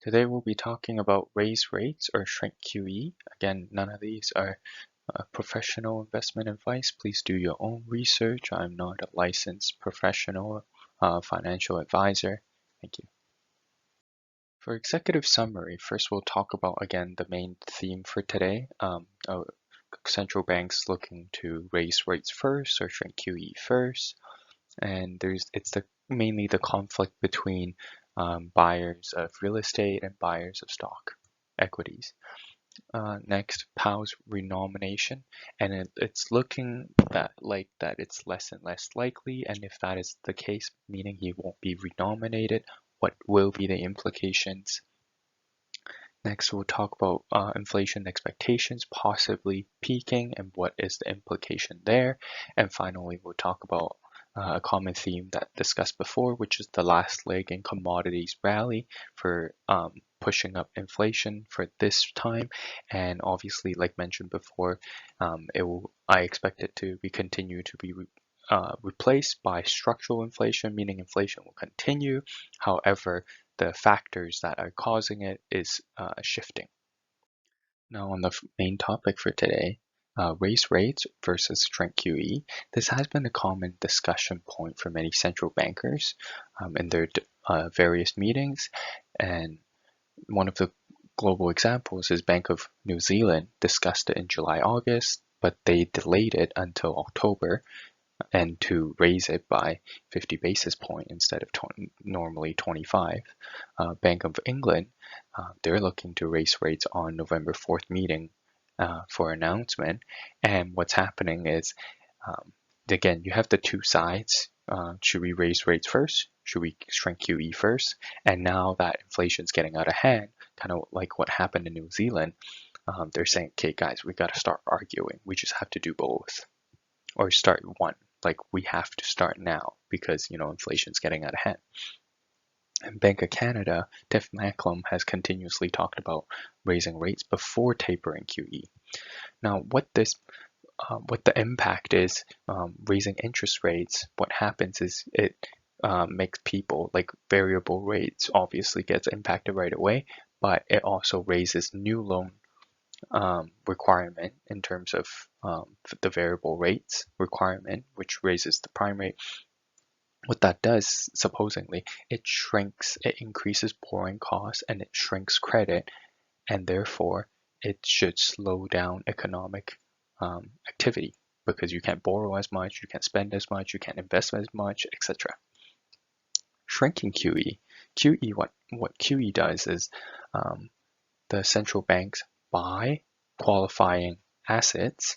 Today we'll be talking about raise rates or shrink QE. Again, none of these are professional investment advice. Please do your own research. I'm not a licensed professional financial advisor. Thank you. For executive summary, first we'll talk about, again, the main theme for today. Central banks looking to raise rates first or shrink QE first. And it's mainly the conflict between buyers of real estate and buyers of stock equities. Next, Powell's renomination, and it's looking that it's less and less likely. And if that is the case, meaning he won't be renominated, what will be the implications? Next, we'll talk about inflation expectations possibly peaking and what is the implication there. And finally, we'll talk about a common theme that discussed before, which is the last leg in commodities rally for pushing up inflation for this time. And obviously, like mentioned before, I expect it to continue to be replaced by structural inflation, meaning inflation will continue. However, the factors that are causing it is shifting. Now on the main topic for today, raise rates versus shrink QE. This has been a common discussion point for many central bankers in their various meetings. And one of the global examples is Bank of New Zealand discussed it in July, August, but they delayed it until October and to raise it by 50 basis point instead of normally 25. Bank of England, they're looking to raise rates on November 4th meeting for announcement. And what's happening is, again, you have the two sides. Should we raise rates first? Should we shrink QE first? And now that inflation's getting out of hand, kind of like what happened in New Zealand, they're saying, okay, guys, we got to start arguing. We just have to do both or start one. Like we have to start now because, inflation's getting out of hand. And Bank of Canada, Tiff Macklem has continuously talked about raising rates before tapering QE. Now, what the impact is, raising interest rates, what happens is it makes people, like variable rates obviously gets impacted right away, but it also raises new loan requirement in terms of the variable rates requirement, which raises the prime rate. What that does, supposedly, it increases borrowing costs and it shrinks credit, and therefore it should slow down economic activity because you can't borrow as much, you can't spend as much, you can't invest as much, etc. Shrinking QE. What QE does is the central banks buy qualifying assets.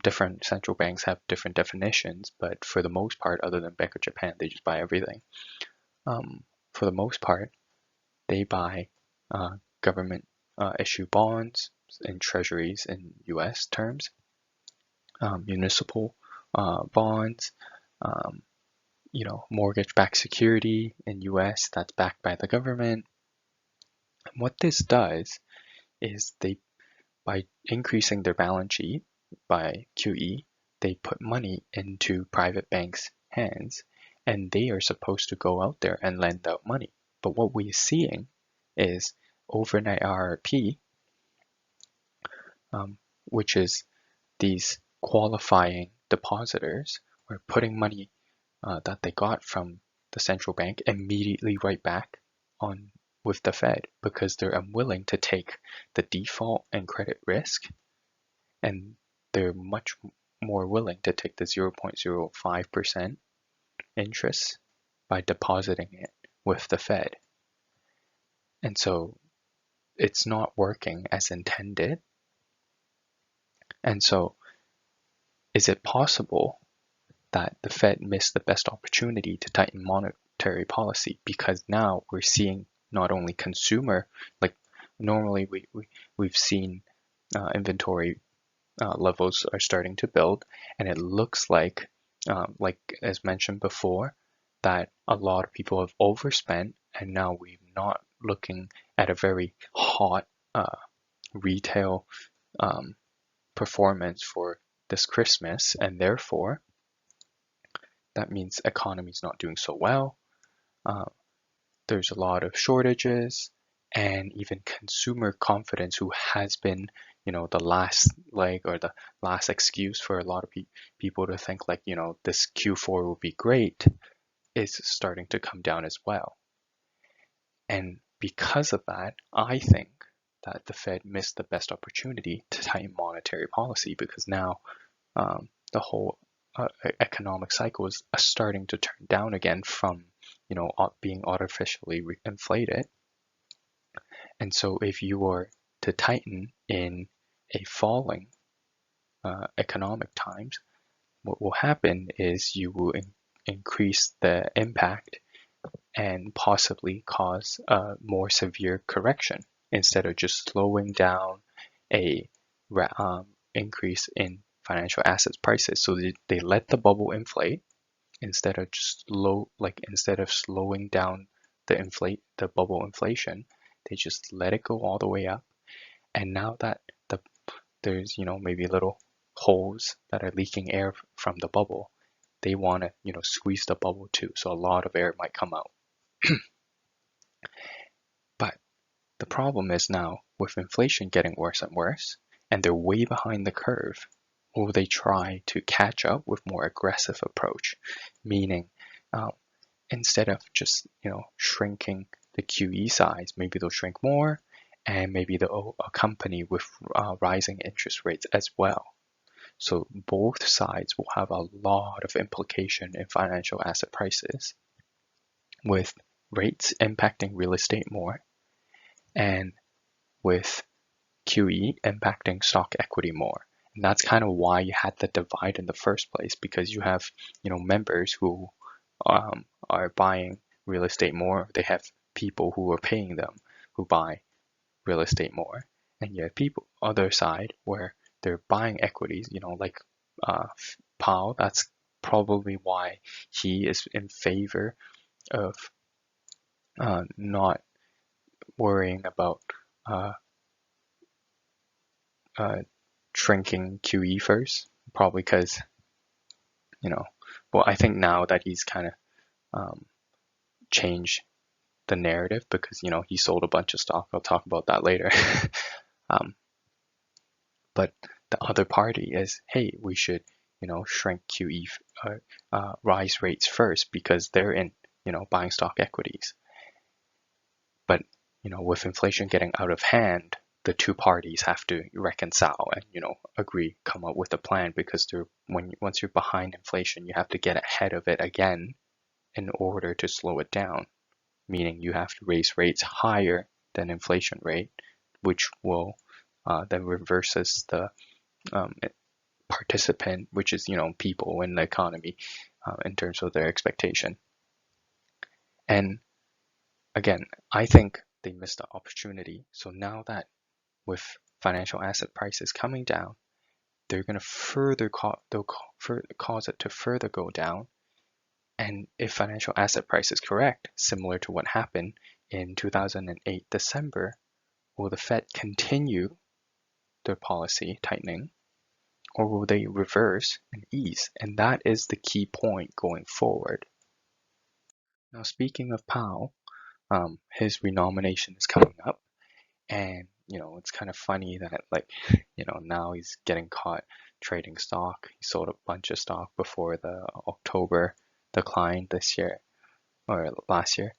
Different central banks have different definitions, but for the most part, other than Bank of Japan, they just buy everything. For the most part, they buy government issue bonds and treasuries in US terms, municipal bonds, mortgage-backed security in US that's backed by the government. And what this does is by increasing their balance sheet by QE, they put money into private banks' hands, and they are supposed to go out there and lend out money. But what we're seeing is overnight RRP, which is these qualifying depositors are putting money that they got from the central bank immediately right back on with the Fed because they're unwilling to take the default and credit risk, and they're much more willing to take the 0.05% interest by depositing it with the Fed. And so it's not working as intended. And so is it possible that the Fed missed the best opportunity to tighten monetary policy? Because now we're seeing not only consumer, like normally we've seen inventory levels are starting to build, and it looks like as mentioned before, that a lot of people have overspent, and now we're not looking at a very hot retail performance for this Christmas, and therefore that means economy's not doing so well. There's a lot of shortages, and even consumer confidence, who has been, the last leg or the last excuse for a lot of people to think like, this Q4 will be great, is starting to come down as well. And because of that, I think that the Fed missed the best opportunity to tighten monetary policy, because now the whole economic cycle is starting to turn down again from, being artificially inflated. And so if you were to tighten in a falling economic times, what will happen is you will increase the impact and possibly cause a more severe correction instead of just slowing down a increase in financial assets prices. So they let the bubble inflate instead of slowing down the bubble inflation. They just let it go all the way up. And now that there's maybe little holes that are leaking air from the bubble, they want to squeeze the bubble too, so a lot of air might come out. But the problem is now, with inflation getting worse and worse, and they're way behind the curve, will they try to catch up with more aggressive approach? Meaning, instead of just shrinking the QE size, maybe they'll shrink more, and maybe they'll accompany with rising interest rates as well. So both sides will have a lot of implication in financial asset prices, with rates impacting real estate more, and with QE impacting stock equity more. And that's kind of why you had the divide in the first place, because you have members who are buying real estate more. They have people who are paying them who buy real estate more, and you have people other side where they're buying equities. Like Powell. That's probably why he is in favor of not worrying about shrinking QE first, probably because, well, I think now that he's kind of changed the narrative, because, he sold a bunch of stock. I'll talk about that later. But the other party is, hey, we should, shrink QE, rise rates first, because they're in, buying stock equities. But, with inflation getting out of hand, the two parties have to reconcile and agree, come up with a plan, because once you're behind inflation, you have to get ahead of it again in order to slow it down, meaning you have to raise rates higher than inflation rate, which will then reverses the participant, which is people in the economy, in terms of their expectation. And again, I think they missed the opportunity. So now that with financial asset prices coming down, they're going to further cause it to further go down. And if financial asset price is correct, similar to what happened in 2008 December, will the Fed continue their policy tightening, or will they reverse and ease? And that is the key point going forward. Now, speaking of Powell, his renomination is coming up. And, it's kind of funny that, now he's getting caught trading stock. He sold a bunch of stock before the October decline this year, or last year.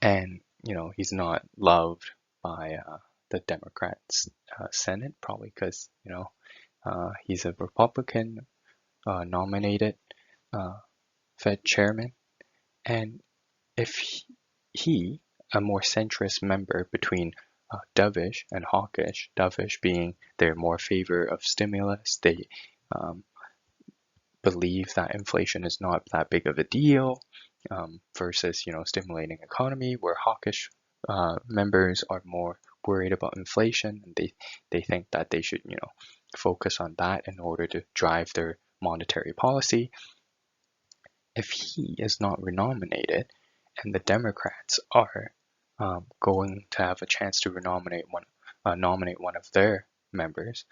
And, he's not loved by the Democrats' Senate, probably because, he's a Republican nominated Fed chairman. And if he, a more centrist member between dovish and hawkish, dovish being they're more favor of stimulus, they believe that inflation is not that big of a deal, versus stimulating economy, where hawkish members are more worried about inflation, and they think that they should focus on that in order to drive their monetary policy. If he is not renominated, and the Democrats are going to have a chance to nominate one of their members,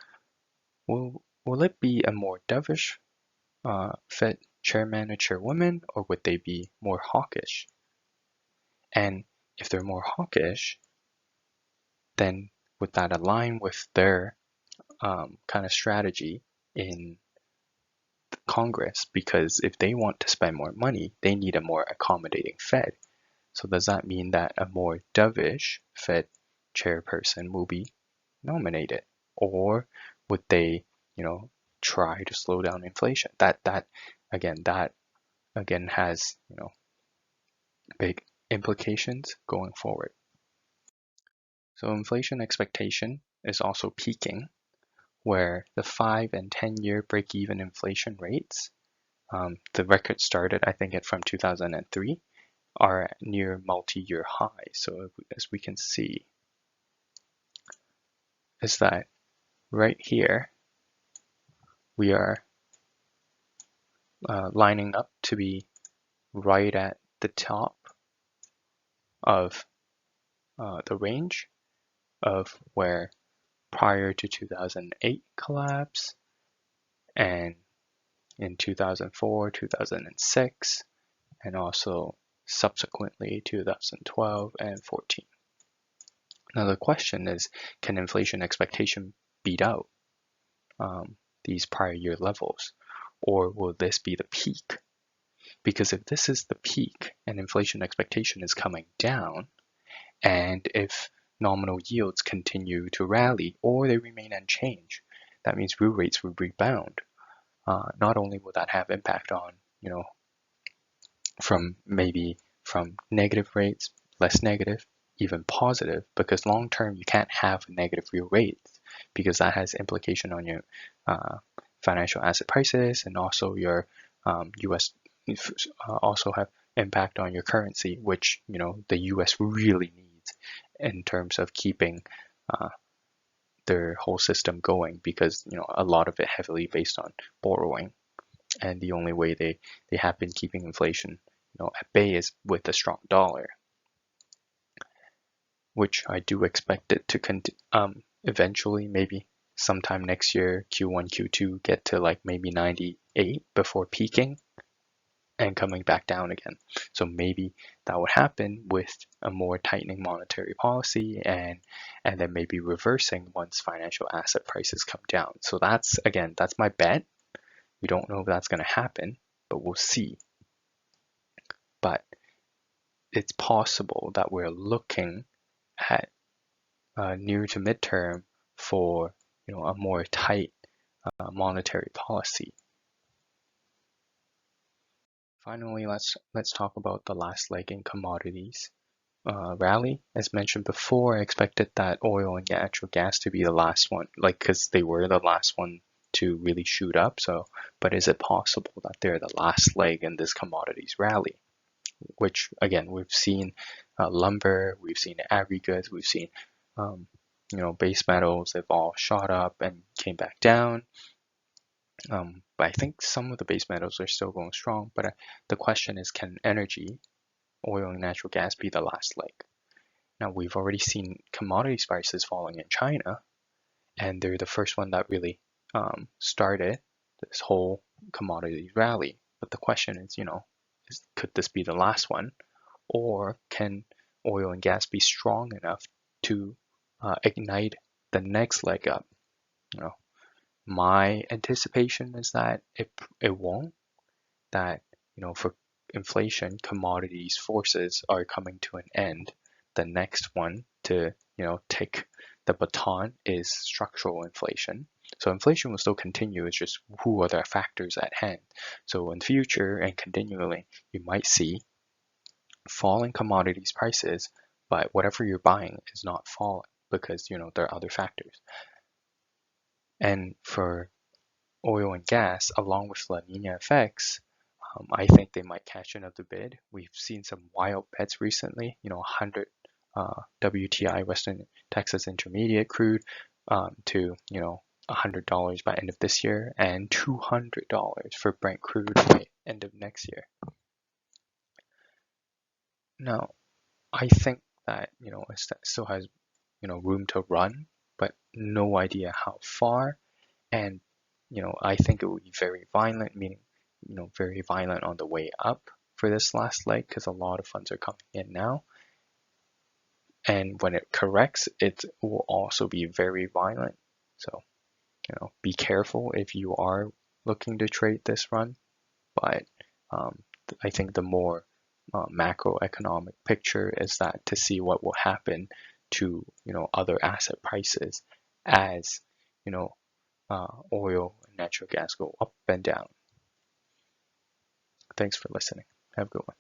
will it be a more dovish Fed chairman or chairwoman, or would they be more hawkish? And if they're more hawkish, then would that align with their kind of strategy in Congress? Because if they want to spend more money, they need a more accommodating Fed. So does that mean that a more dovish Fed chairperson will be nominated? Or would they, try to slow down inflation? That again has, big implications going forward. So inflation expectation is also peaking, where the 5 and 10-year break-even inflation rates, the record started, I think, from 2003, are near multi-year highs. So as we can see, is that right here, we are lining up to be right at the top of the range of where prior to 2008 collapse and in 2004, 2006, and also subsequently 2012 and 14. Now the question is, can inflation expectation beat out these prior year levels, or will this be the peak? Because if this is the peak and inflation expectation is coming down, and if nominal yields continue to rally or they remain unchanged, that means real rates will rebound. Not only will that have impact on, from negative rates, less negative, even positive, because long term you can't have negative real rates because that has implication on your financial asset prices, and also your US also have impact on your currency, which the US really needs in terms of keeping their whole system going, because a lot of it heavily based on borrowing, and the only way they have been keeping inflation at bay is with a strong dollar, which I do expect it to eventually, maybe sometime next year, Q1, Q2, get to like maybe 98 before peaking and coming back down again. So maybe that would happen with a more tightening monetary policy, and then maybe reversing once financial asset prices come down. So that's my bet. We don't know if that's going to happen, but we'll see. But it's possible that we're looking at near to midterm for a more tight monetary policy. Finally, let's talk about the last leg in commodities rally. As mentioned before, I expected that oil and natural gas to be the last one, because they were the last one to really shoot up. So, but is it possible that they're the last leg in this commodities rally? Which again, we've seen lumber, we've seen agri-goods, we've seen base metals. They've all shot up and came back down. But I think some of the base metals are still going strong. But the question is, can energy, oil and natural gas, be the last leg? Now, we've already seen commodities prices falling in China, and they're the first one that really started this whole commodities rally. But the question is, could this be the last one? Or can oil and gas be strong enough to ignite the next leg up? My anticipation is that it won't. That for inflation, commodities forces are coming to an end. The next one to take the baton is structural inflation. So inflation will still continue. It's just who are the factors at hand. So in the future and continually, you might see falling commodities prices, but whatever you're buying is not falling because there are other factors. And for oil and gas, along with La Nina effects, I think they might catch another bid. We've seen some wild bets recently, 100 WTI Western Texas Intermediate crude to $100 by end of this year, and $200 for Brent crude by end of next year. Now, I think that it still has room to run, but no idea how far. And I think it would be very violent, meaning very violent on the way up for this last leg, because a lot of funds are coming in now. And when it corrects, it will also be very violent. So, be careful if you are looking to trade this run. But I think the more macroeconomic picture is that to see what will happen to other asset prices as oil and natural gas go up and down. Thanks for listening. Have a good one.